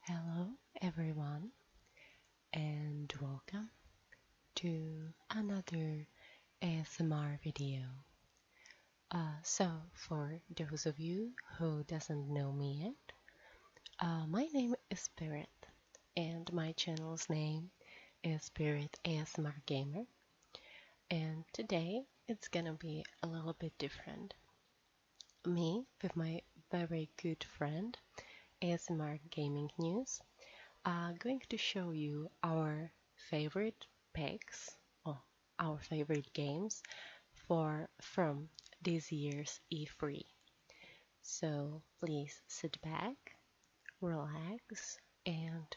Hello everyone and welcome to another ASMR video. For those of you who doesn't know me yet, my name is Pyrit and my channel's name is Pyrit ASMR Gamer, and today it's gonna be a little bit different. Me with my very good friend ASMR Gaming News going to show you our favorite picks or our favorite games from this year's E3. So please sit back, relax, and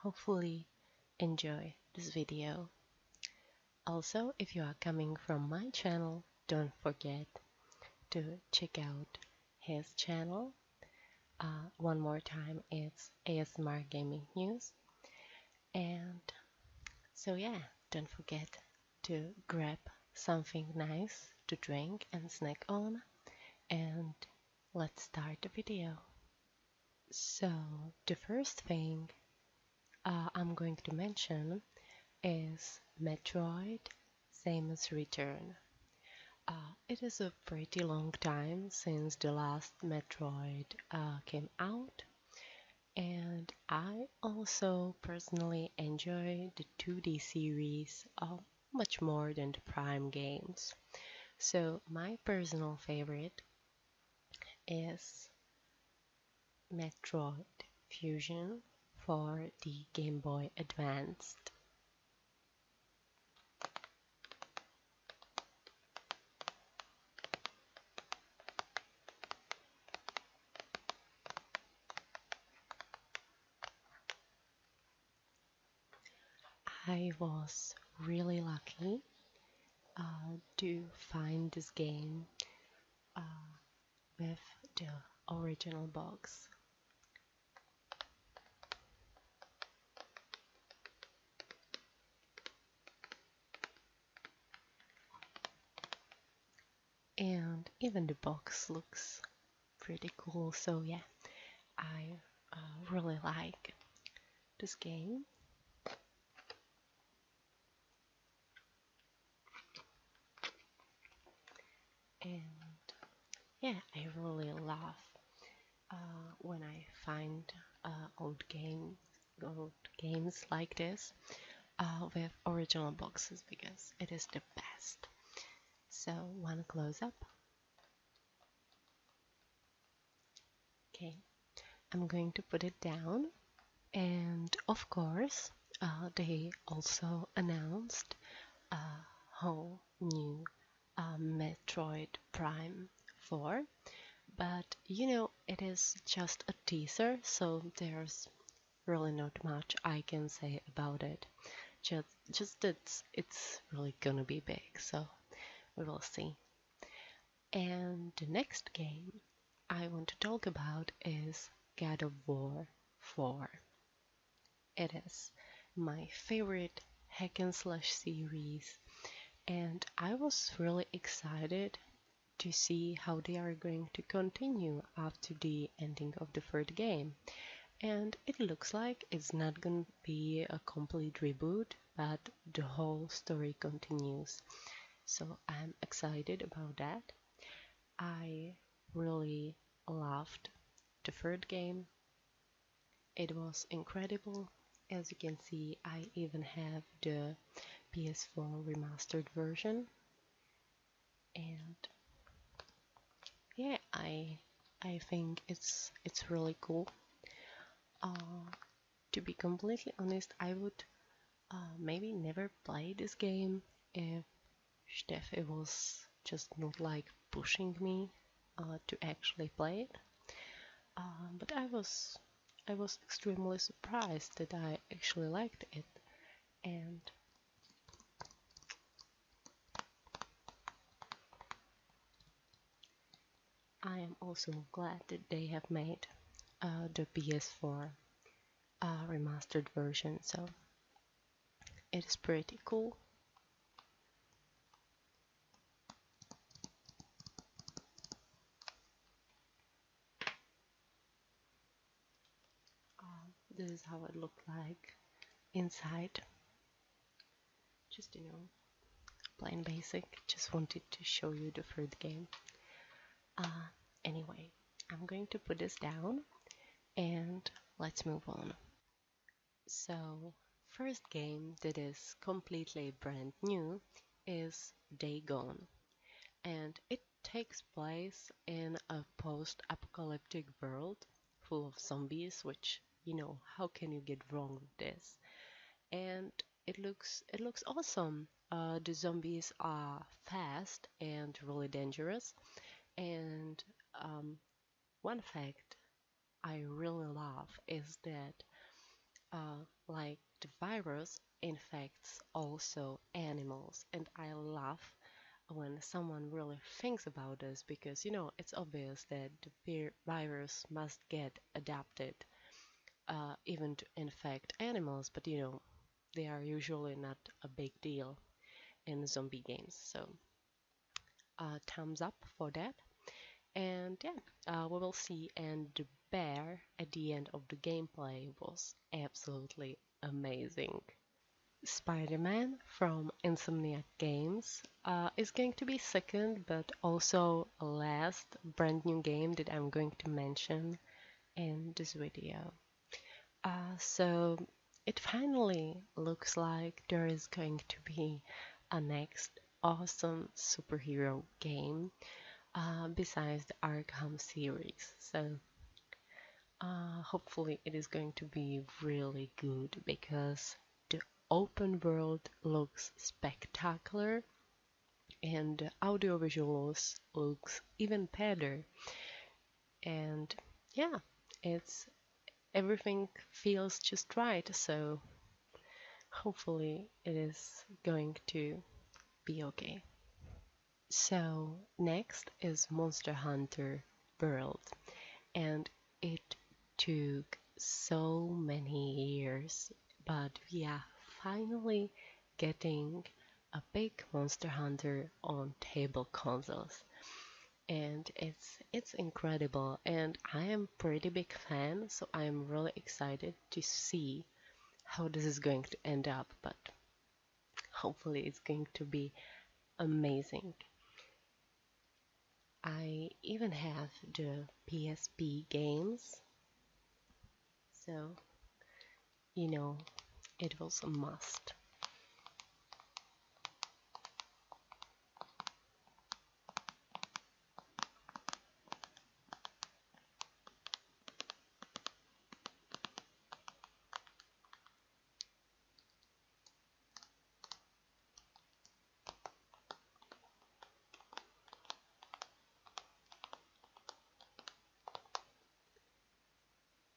hopefully enjoy this video. Also, if you are coming from my channel, don't forget to check out his channel. One more time, it's ASMR Gaming News. And so yeah, don't forget to grab something nice to drink and snack on, and let's start the video. So the first thing I'm going to mention is Metroid Samus Return. It is a pretty long time since the last Metroid came out, and I also personally enjoy the 2D series much more than the Prime games. So my personal favorite is Metroid Fusion for the Game Boy Advanced. I was really lucky to find this game with the original box. And even the box looks pretty cool, so yeah, I really like this game. And yeah, I really love when I find old games like this with original boxes, because it is the best. So one close up. Okay, I'm going to put it down, and of course they also announced a whole new Metroid Prime 4, but you know, it is just a teaser, so there's really not much I can say about it. Just that it's really gonna be big, so we will see. And the next game I want to talk about is God of War 4. It is my favorite hack and slash series, and I was really excited to see how they are going to continue after the ending of the third game. And it looks like it's not going to be a complete reboot, but the whole story continues. So I'm excited about that. I really loved the third game. It was incredible. As you can see, I even have the PS4 remastered version. And yeah, I think it's really cool. To be completely honest, I would maybe never play this game if Steffi was just not like pushing me to actually play it. But I was extremely surprised that I actually liked it, and I am also glad that they have made the PS4 remastered version, so it is pretty cool. this is how it looked like inside. Just, plain basic. Just wanted to show you the first game. Anyway, I'm going to put this down and let's move on. So, first game that is completely brand new is Dagon, and it takes place in a post-apocalyptic world full of zombies, which, how can you get wrong with this? And it looks awesome. The zombies are fast and really dangerous. And one fact I really love is that like the virus infects also animals, and I love when someone really thinks about this because it's obvious that the virus must get adapted even to infect animals, but they are usually not a big deal in zombie games. So thumbs up for that. And yeah, we will see. And the bear at the end of the gameplay was absolutely amazing. Spider-Man from Insomniac Games is going to be second, but also last brand new game that I'm going to mention in this video. So it finally looks like there is going to be a next awesome superhero game besides the Arkham series. So hopefully it is going to be really good because the open world looks spectacular and the audio visuals looks even better. And yeah, it's everything feels just right. So hopefully it is going to be okay. So next is Monster Hunter World, and it took so many years, but we are finally getting a big Monster Hunter on table consoles, and it's incredible. And I am pretty big fan, so I am really excited to see how this is going to end up. But hopefully, it's going to be amazing. I even have the PSP games, so it was a must.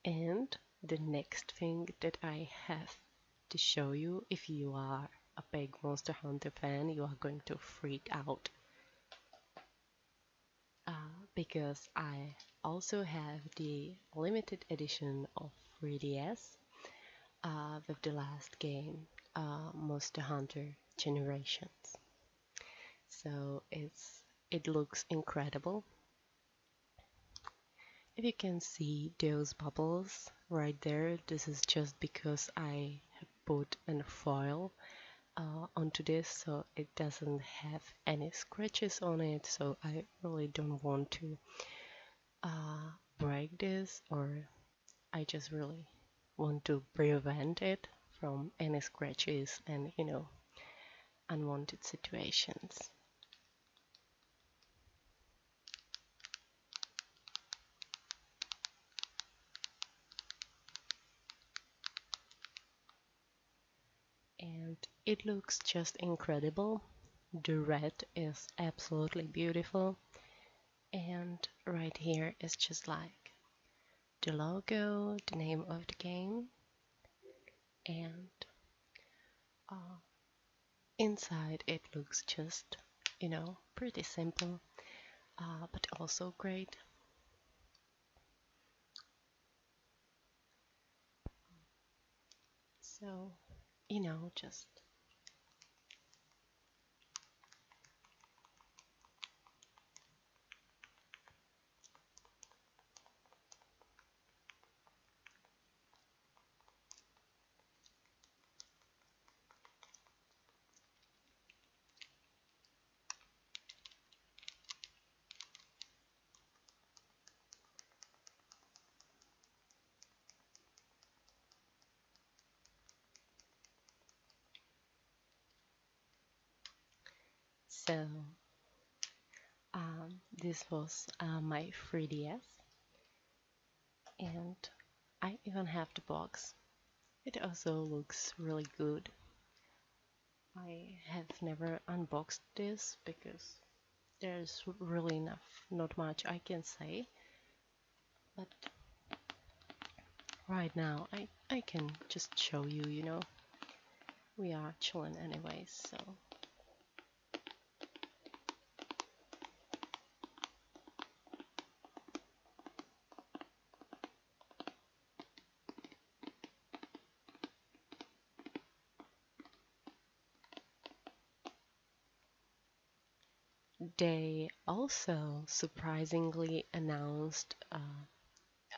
And the next thing that I have to show you, if you are a big Monster Hunter fan, you are going to freak out. Because I also have the limited edition of 3DS with the last game, Monster Hunter Generations. So it looks incredible. If you can see those bubbles right there, this is just because I have put a foil onto this, so it doesn't have any scratches on it, so I really don't want to break this, or I just really want to prevent it from any scratches and unwanted situations. And it looks just incredible. The red is absolutely beautiful, and right here is just like the logo, the name of the game, and inside it looks just pretty simple, but also great. So just So this was my 3DS, and I even have the box. It also looks really good. I have never unboxed this because there's really not much I can say, but right now I can just show you, we are chilling anyways, so. They also surprisingly announced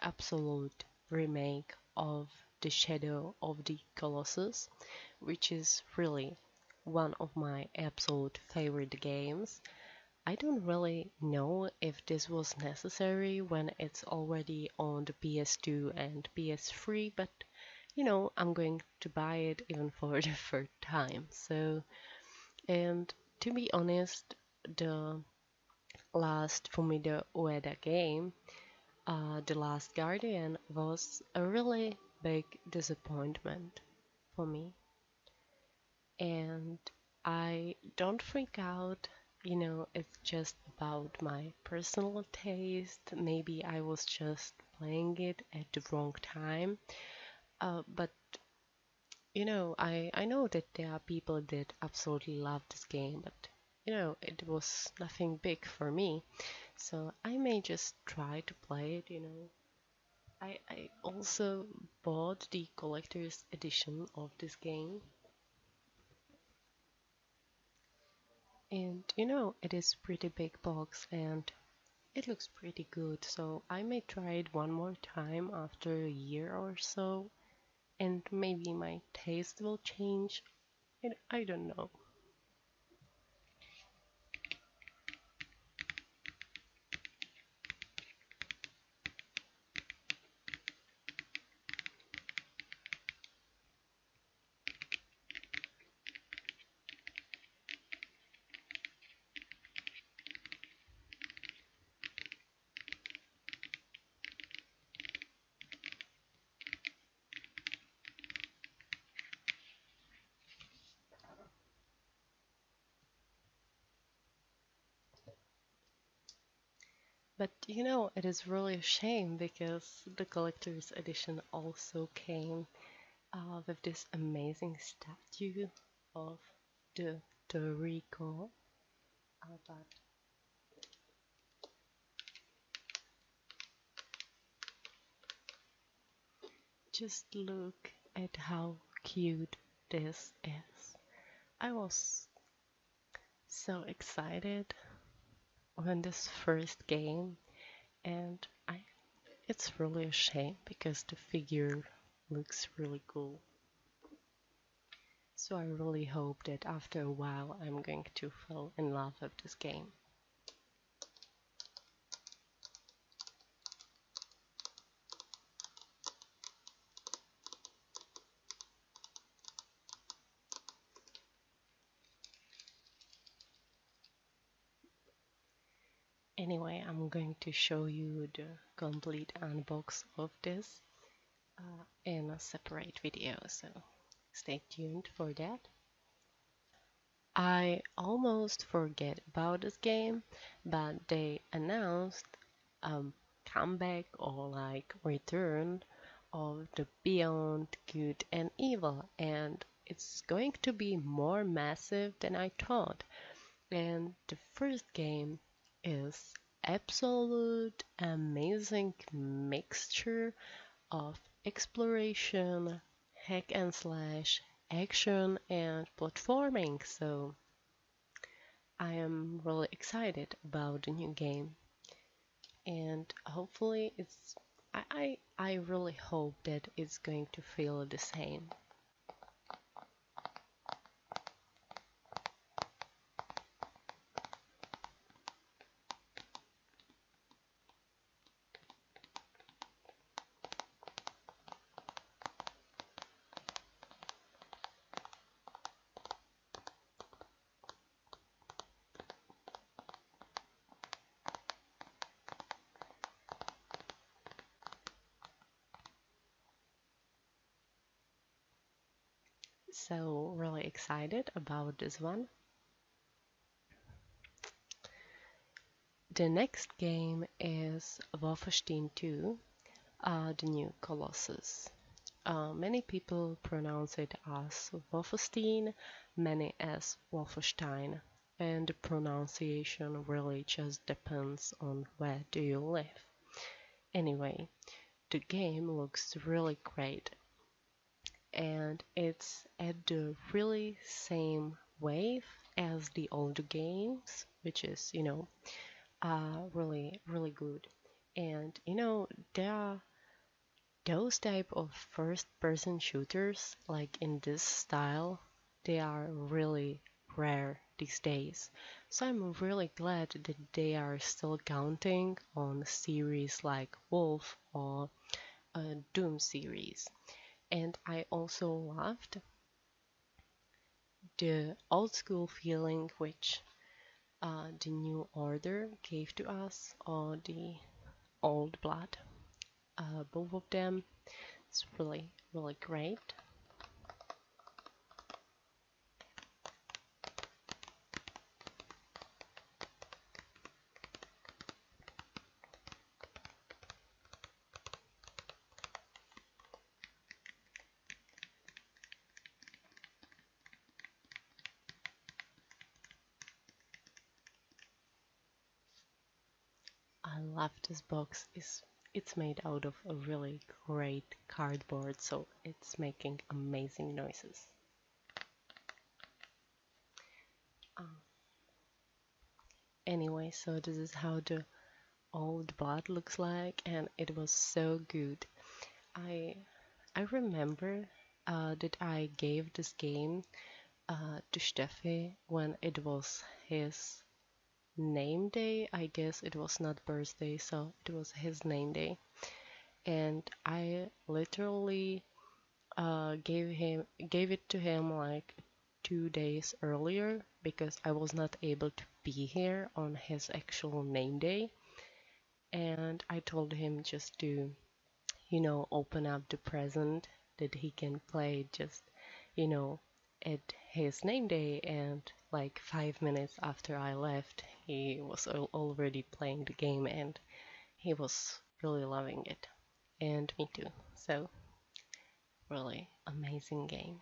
absolute remake of The Shadow of the Colossus, which is really one of my absolute favorite games. I don't really know if this was necessary when it's already on the PS2 and PS3, but I'm going to buy it even for the third time. So, and to be honest, the last Fumito Ueda game, The Last Guardian, was a really big disappointment for me. And I don't freak out, it's just about my personal taste. Maybe I was just playing it at the wrong time. But I know that there are people that absolutely love this game, but it was nothing big for me. So I may just try to play it. I also bought the collector's edition of this game. And it is pretty big box and it looks pretty good. So I may try it one more time after a year or so. And maybe my taste will change. I don't know. But it is really a shame because the collector's edition also came with this amazing statue of the Toriko. But just look at how cute this is. I was so excited when this first game, and it's really a shame because the figure looks really cool. So I really hope that after a while I'm going to fall in love with this game. Anyway, I'm going to show you the complete unbox of this in a separate video, so stay tuned for that. I almost forget about this game, but they announced comeback or like return of the Beyond Good and Evil, and it's going to be more massive than I thought. And the first game is absolute amazing mixture of exploration, hack and slash, action, and platforming. So I am really excited about the new game, and hopefully I really hope that it's going to feel the same. So really excited about this one. The next game is Wolfenstein 2, the new Colossus. Many people pronounce it as Wolfenstein, many as Wolfenstein, and the pronunciation really just depends on where do you live. Anyway, the game looks really great, and it's at the really same wave as the older games, which is, really, really good. And, there are those type of first-person shooters, like in this style, they are really rare these days. So I'm really glad that they are still counting on series like Wolf or Doom series. And I also loved the old school feeling which the New Order gave to us, or the Old Blood. Both of them, it's really, really great. I love this box. It's made out of a really great cardboard, so it's making amazing noises. Anyway, so this is how the old bot looks like, and it was so good. I I remember that I gave this game to Steffi when it was his name day. I guess it was not birthday, so it was his name day. And I literally gave it to him like 2 days earlier because I was not able to be here on his actual name day. And I told him just to, open up the present that he can play just, you know, at his name day. And like 5 minutes after I left, he was already playing the game and he was really loving it. And me too. So, really amazing game.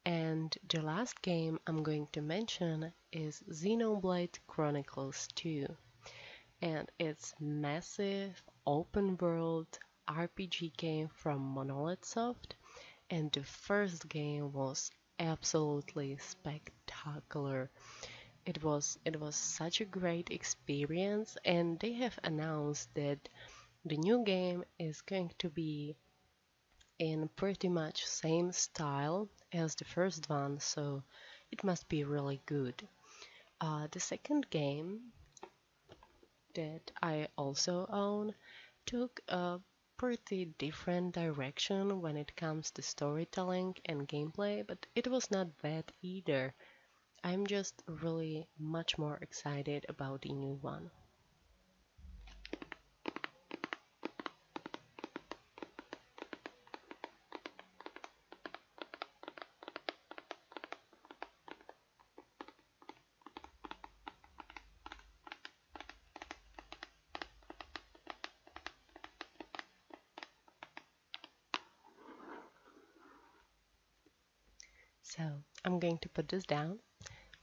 And the last game I'm going to mention is Xenoblade Chronicles 2. And it's massive open world RPG game from Monolith Soft. And the first game was absolutely spectacular. It was such a great experience, and they have announced that the new game is going to be in pretty much same style as the first one, so it must be really good. The second game that I also own took a pretty different direction when it comes to storytelling and gameplay, but it was not bad either. I'm just really much more excited about the new one. So I'm going to put this down.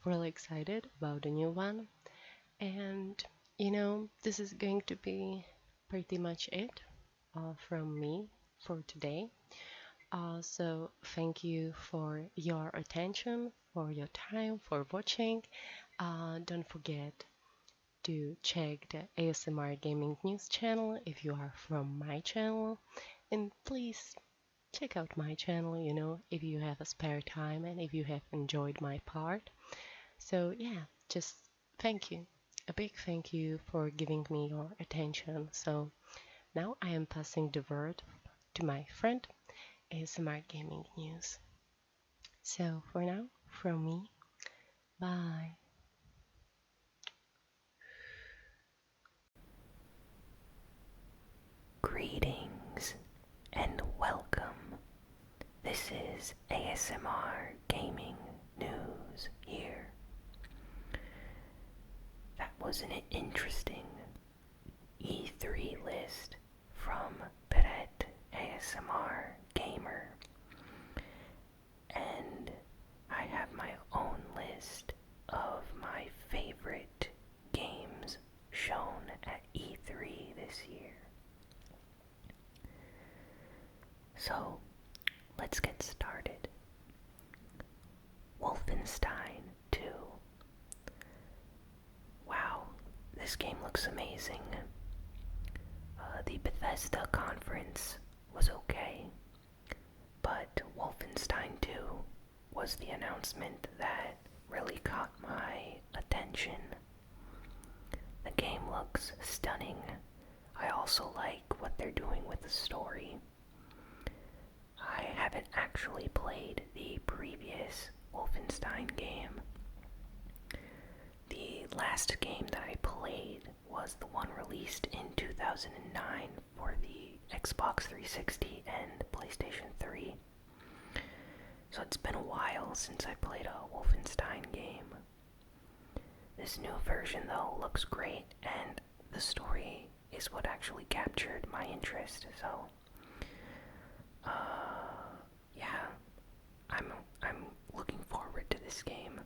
Really excited about the new one. And this is going to be pretty much it from me for today. So thank you for your attention, for your time, for watching. Don't forget to check the ASMR Gaming News channel if you are from my channel. And please check out my channel, if you have a spare time and if you have enjoyed my part. So yeah, just thank you. A big thank you for giving me your attention. So now I am passing the word to my friend ASMR Gaming News. So for now, from me, bye. Greetings and welcome. This is is ASMR gaming news here. That was an interesting E3 list from Pyrit ASMR Gamer. And I have my own list of my favorite games shown at E3 this year. So, let's get started. Wolfenstein 2. Wow, this game looks amazing. The Bethesda conference was okay, but Wolfenstein 2 was the announcement that really caught my attention. The game looks stunning. I also like what they're doing with the story. I haven't actually played the previous Wolfenstein game. The last game that I played was the one released in 2009 for the Xbox 360 and PlayStation 3. So it's been a while since I played a Wolfenstein game. This new version though looks great, and the story is what actually captured my interest, so yeah, I'm looking forward to this game.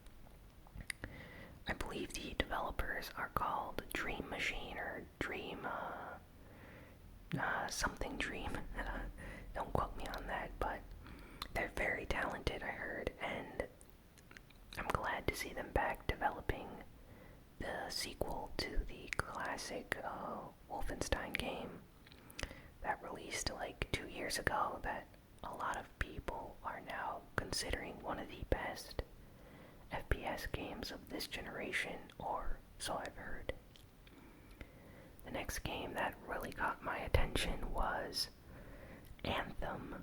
I believe the developers are called Dream Machine or Dream something Dream. Don't quote me on that, but they're very talented, I heard, and I'm glad to see them back developing the sequel to the classic Wolfenstein game that released like 2 years ago that a lot of people are now considering one of the best FPS games of this generation, or so I've heard. The next game that really caught my attention was Anthem.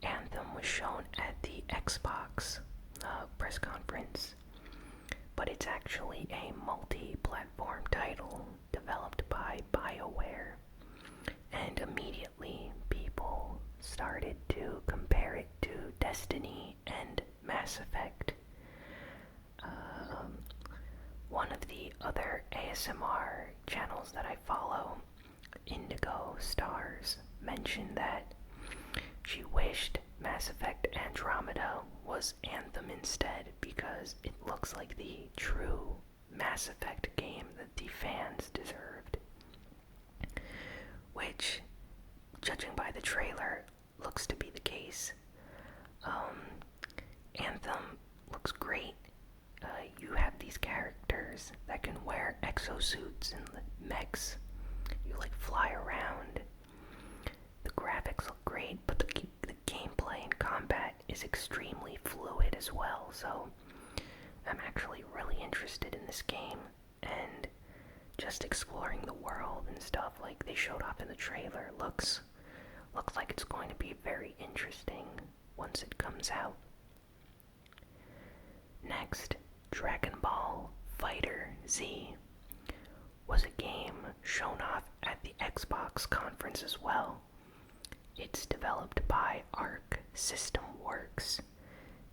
Anthem was shown at the Xbox press conference, but it's actually a multi-platform title developed by BioWare, and immediately people started to compare it to Destiny and Mass Effect. One of the other ASMR channels that I follow, Indigo Stars, mentioned that she wished Mass Effect Andromeda was Anthem instead because it looks like the true Mass Effect game that the fans deserved. Which, judging by the trailer, looks to be the case. Anthem looks great. You have these characters that can wear exosuits and mechs. You like fly around. The graphics look great, but the gameplay and combat is extremely fluid as well, so I'm actually really interested in this game, and just exploring the world and stuff like they showed off in the trailer looks like it's going to be very interesting once it comes out. Next, Dragon Ball Fighter Z was a game shown off at the Xbox conference as well. It's developed by Arc System Works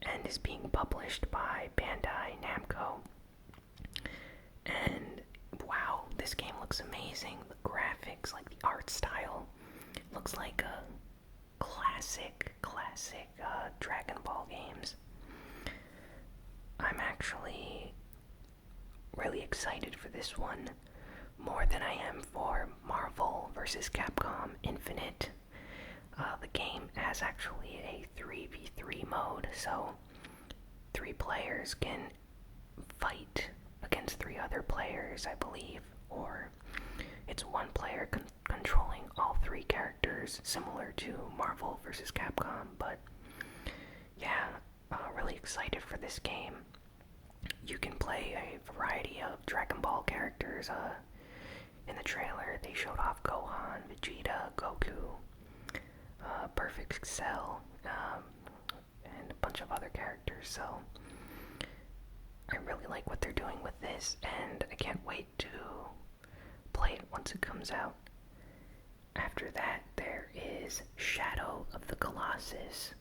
and is being published by Bandai Namco. And wow, this game looks amazing. The graphics, like the art style, looks like a classic Dragon Ball games. I'm actually really excited for this one, more than I am for Marvel vs. Capcom Infinite. The game has actually a 3v3 mode, so 3 players can fight against 3 other players, I believe, or it's 1 player controlling all 3 characters, similar to Marvel vs. Capcom. But yeah, really excited for this game. You can play a variety of Dragon Ball characters. In the trailer, they showed off Gohan, Vegeta, Goku, Perfect Cell, and a bunch of other characters, so I really like what they're doing with this, and I can't wait to play it once it comes out. After that, there is Shadow of the Colossus,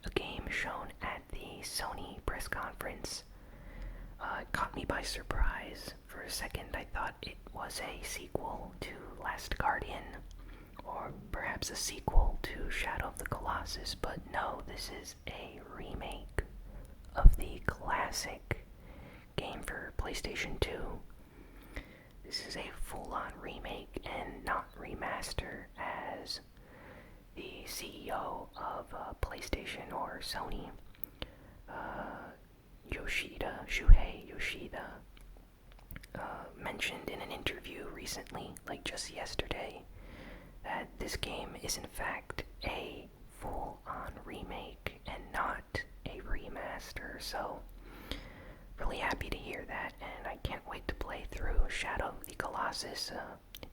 a game shown at the Sony press conference. It caught me by surprise. For a second, I thought it was a sequel to Last Guardian, or perhaps a sequel to Shadow of the Colossus, but no, this is a remake of the classic game for PlayStation 2. This is a full-on remake and not remaster, as the CEO of PlayStation or Sony, Shuhei Yoshida, mentioned in an interview recently, like just yesterday, that this game is in fact a full-on remake and not a remaster. So really happy to hear that, and I can't wait to play through Shadow of the Colossus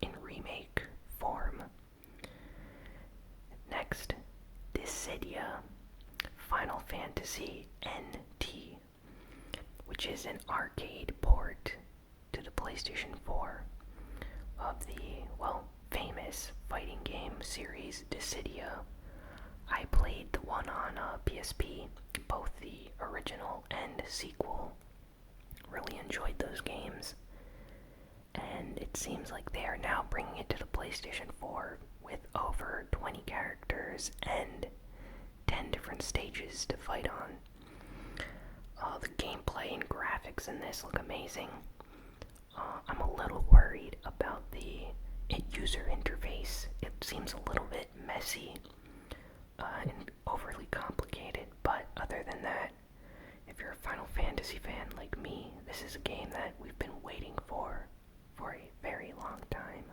in remake form. Next, Dissidia Final Fantasy NT, which is an arcade port to the PlayStation 4 of the, famous fighting game series Dissidia. I played the one on PSP, both the original and sequel. Really enjoyed those games. And it seems like they are now bringing it to the PlayStation 4 with over 20 characters and 10 different stages to fight on. The gameplay and graphics in this look amazing. I'm a little worried about the user interface. It seems a little bit messy and overly complicated, but other than that, if you're a Final Fantasy fan like me, this is a game that we've been waiting for a very long time.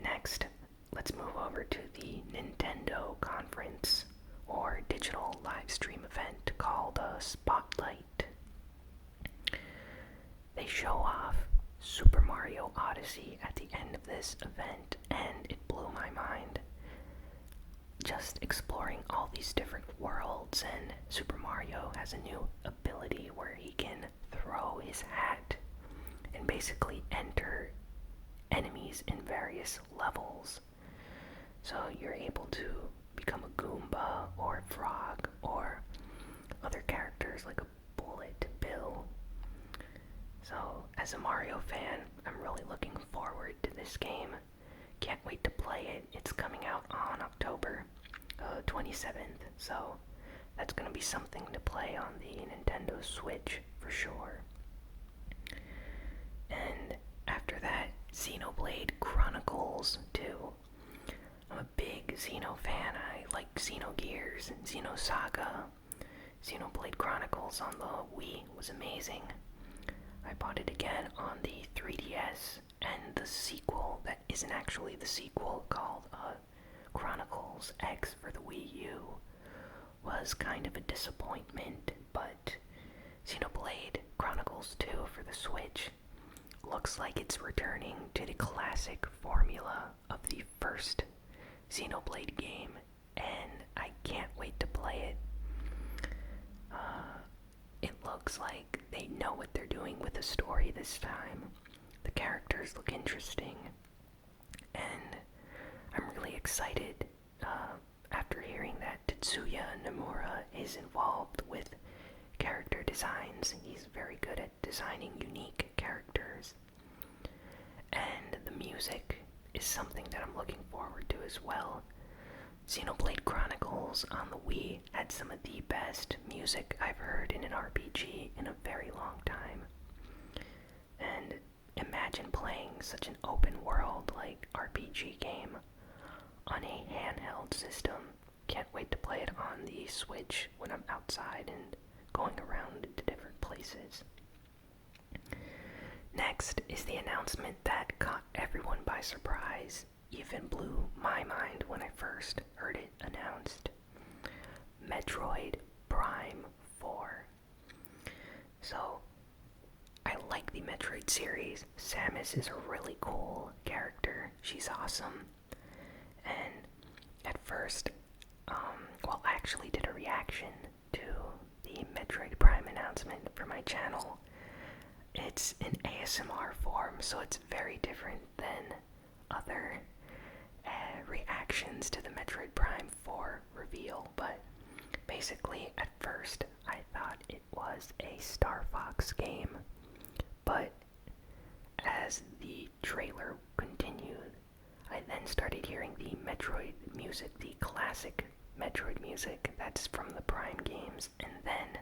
Next, let's move over to the Nintendo conference, or digital live stream event called Spotlight. They show off Super Mario Odyssey at the end of this event, and it blew my mind. Just exploring all these different worlds, and Super Mario has a new ability where he can throw his hat and basically enter enemies in various levels. So you're able to become a Goomba or a frog or other characters like a Bullet Bill. So as a Mario fan, I'm really looking forward to this game. Can't wait to play it. It's coming out on October 27th, so that's going to be something to play on the Nintendo Switch for sure. And after that, Xenoblade Chronicles 2. I'm a big Xeno fan. I like Xenogears and Xenosaga. Xenoblade Chronicles on the Wii was amazing. I bought it again on the 3DS, and the sequel that isn't actually the sequel, called Chronicles X for the Wii U, was kind of a disappointment, but Xenoblade Chronicles 2 for the Switch looks like it's returning to the classic formula of the first Xenoblade game, and I can't wait to play it. It looks like they know what they're doing with the story this time. The characters look interesting, and I'm really excited after hearing that Tetsuya Nomura is involved with character designs. He's very good at designing unique characters. And the music is something that I'm looking forward to as well. Xenoblade Chronicles on the Wii had some of the best music I've heard in an RPG in a very long time. And imagine playing such an open world like RPG game on a handheld system. Can't wait to play it on the Switch when I'm outside and going around to different places. Next is the announcement that caught everyone by surprise, even blew my mind when I first heard it announced. Metroid Prime 4. So, I like the Metroid series. Samus is a really cool character. She's awesome. And at first, I actually did a reaction to the Metroid Prime announcement for my channel. It's in ASMR form, so it's very different than other reactions to the Metroid Prime 4 reveal, but basically at first I thought it was a Star Fox game, but as the trailer continued, I then started hearing the Metroid music, the classic Metroid music that's from the Prime games, and then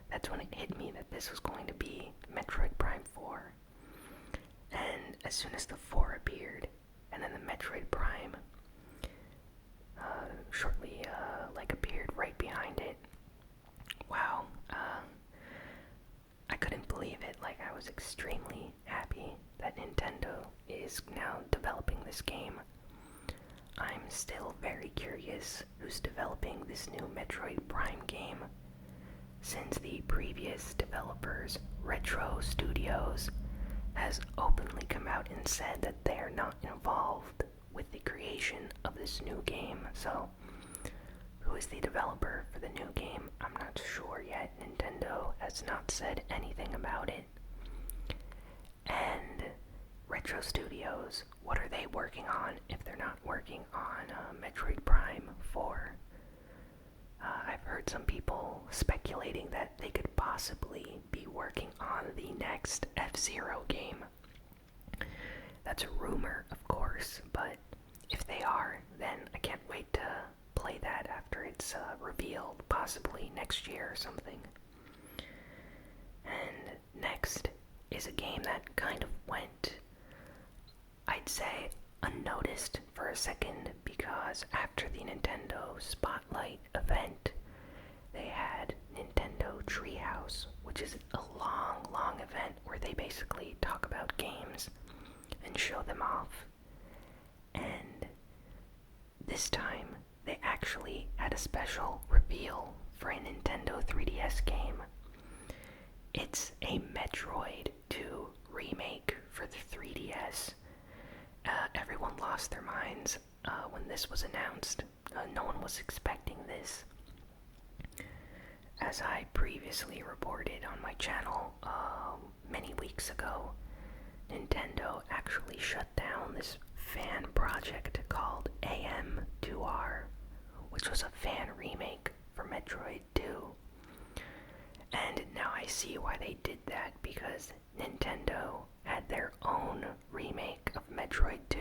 that's when it hit me that this was going to be Metroid Prime 4. And as soon as the 4 appeared, and then the Metroid Prime shortly appeared right behind it, wow, I couldn't believe it. I was extremely happy that Nintendo is now developing this game. I'm still very curious who's developing this new Metroid Prime game, since the previous developers, Retro Studios, has openly come out and said that they are not involved with the creation of this new game. So, who is the developer for the new game? I'm not sure yet. Nintendo has not said anything about it. And Retro Studios, what are they working on if they're not working on Metroid Prime 4? I've heard some people speculating that they could possibly be working on the next F-Zero game. That's a rumor, of course, but if they are, then I can't wait to play that after it's revealed, possibly next year or something. And next is a game that kind of went, I'd say, unnoticed for a second, because after the Nintendo Spotlight event, they had Nintendo Treehouse, which is a long event where they basically talk about games and show them off. And this time, they actually had a special reveal for a Nintendo 3DS game. It's a Metroid 2 remake for the 3DS. Everyone lost their minds when this was announced. No one was expecting this. As I previously reported on my channel many weeks ago, Nintendo actually shut down this fan project called AM2R, which was a fan remake for Metroid 2. And now I see why they did that, because Nintendo had their own remake of Metroid 2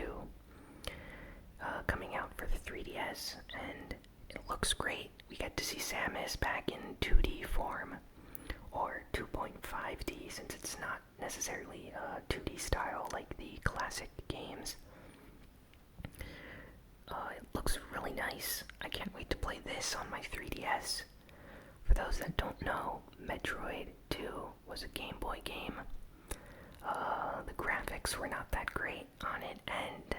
coming out for the 3DS, and it looks great. We get to see Samus back in 2D form, or 2.5D, since it's not necessarily 2D style like the classic games. It looks really nice. I can't wait to play this on my 3DS. For those that don't know, Metroid 2 was a Game Boy game. The graphics were not that great on it, and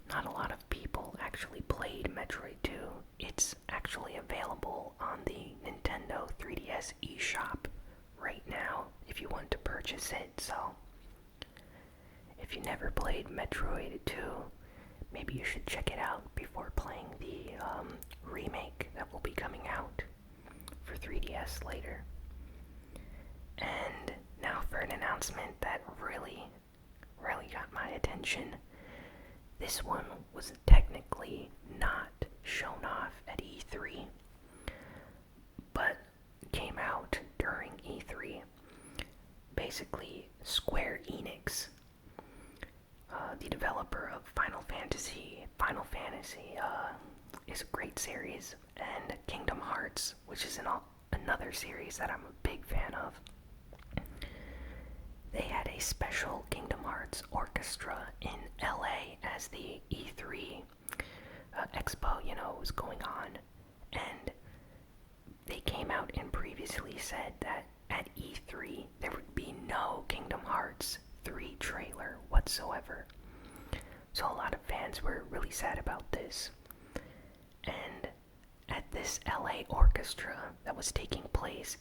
not a lot of people actually played Metroid 2. It's actually available on the Nintendo 3DS eShop right now if you want to purchase it. So, if you never played Metroid 2, maybe you should check it out before playing the remake that will be coming out for 3DS later. And now for an announcement that really got my attention. This one was technically not shown off at E3, but came out during E3. Basically, Square Enix, the developer of Final Fantasy is a great series, and Kingdom Hearts, which is another series that I'm a big fan of. They had a special Kingdom Hearts orchestra in LA as the E3 expo, was going on, and they came out and previously said that at E3 there would be no Kingdom Hearts 3 trailer whatsoever. So a lot of fans were really sad about this. And at this LA orchestra that was taking place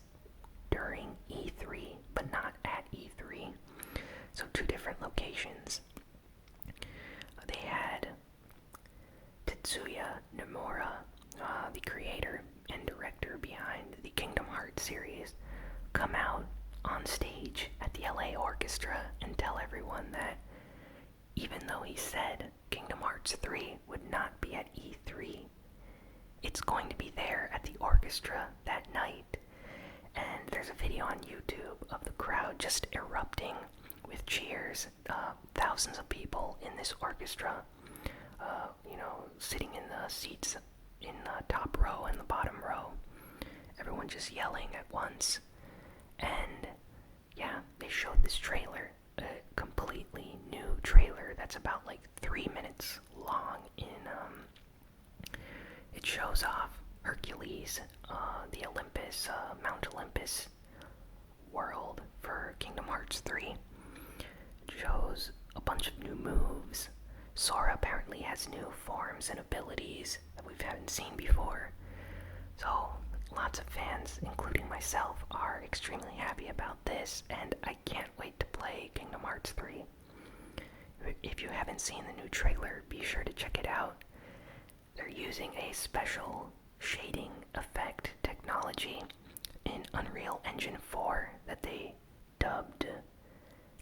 during E3, but not at E3, so 2 different locations, they had Tetsuya Nomura, the creator and director behind the Kingdom Hearts series, come out on stage at the LA orchestra and tell everyone that even though he said Kingdom Hearts 3 would not be at E3, it's going to be there at the orchestra that night. And there's a video on YouTube of the crowd just erupting with cheers. Thousands of people in this orchestra, sitting in the seats in the top row and the bottom row. Everyone just yelling at once. And yeah, they showed this trailer, a completely new trailer that's about like 3 minutes long. It shows off Hercules, the Olympus, Mount Olympus world for Kingdom Hearts 3. It shows a bunch of new moves. Sora apparently has new forms and abilities that we haven't seen before. So, lots of fans, including myself, are extremely happy about this, and I can't wait to play Kingdom Hearts 3. If you haven't seen the new trailer, be sure to check it out. They're using a special shading effect technology in Unreal Engine 4 that they dubbed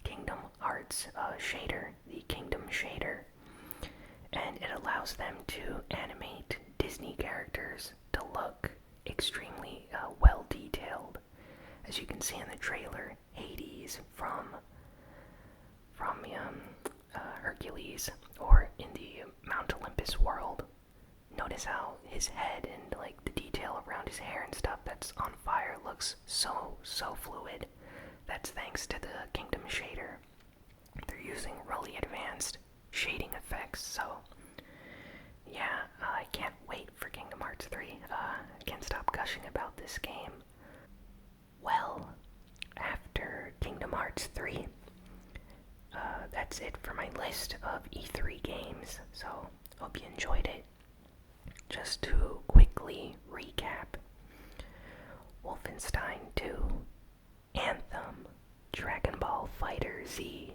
Kingdom Hearts shader, the Kingdom shader. And it allows them to animate Disney characters to look extremely well detailed. As you can see in the trailer, Hades from Hercules, or in the Mount Olympus world. Notice how his head and like the detail around his hair and stuff that's on fire looks so fluid. That's thanks to the Kingdom shader. They're using really advanced shading effects, so yeah, I can't wait for Kingdom Hearts 3. I can't stop gushing about this game. Well, after Kingdom Hearts 3, that's it for my list of E3 games, so hope you enjoyed it. Just to quickly recap: Wolfenstein 2, Anthem, Dragon Ball FighterZ,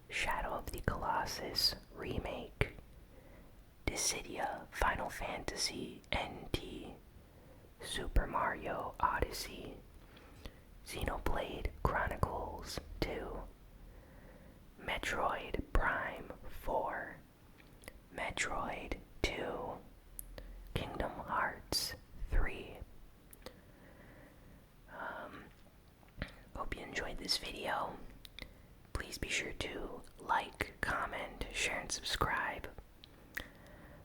Shadow of the Colossus Remake, Dissidia Final Fantasy NT, Super Mario Odyssey, Xenoblade Chronicles 2, Metroid Prime 4, Metroid 2, Kingdom Hearts 3. Hope you enjoyed this video. Please be sure to like, comment, share, and subscribe.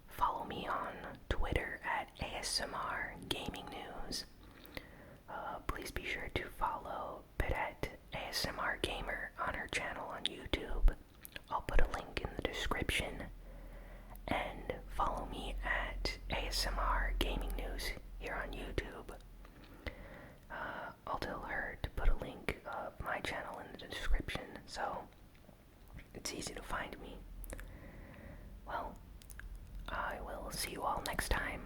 Follow me on Twitter at ASMR Gaming News. Please be sure to follow Pyrit ASMR Gamer on her channel on YouTube. I'll put a link in the description. And follow me at ASMR Gaming News here on YouTube. I'll tell her to put a link of my channel in the description, so it's easy to find me. Well, I will see you all next time.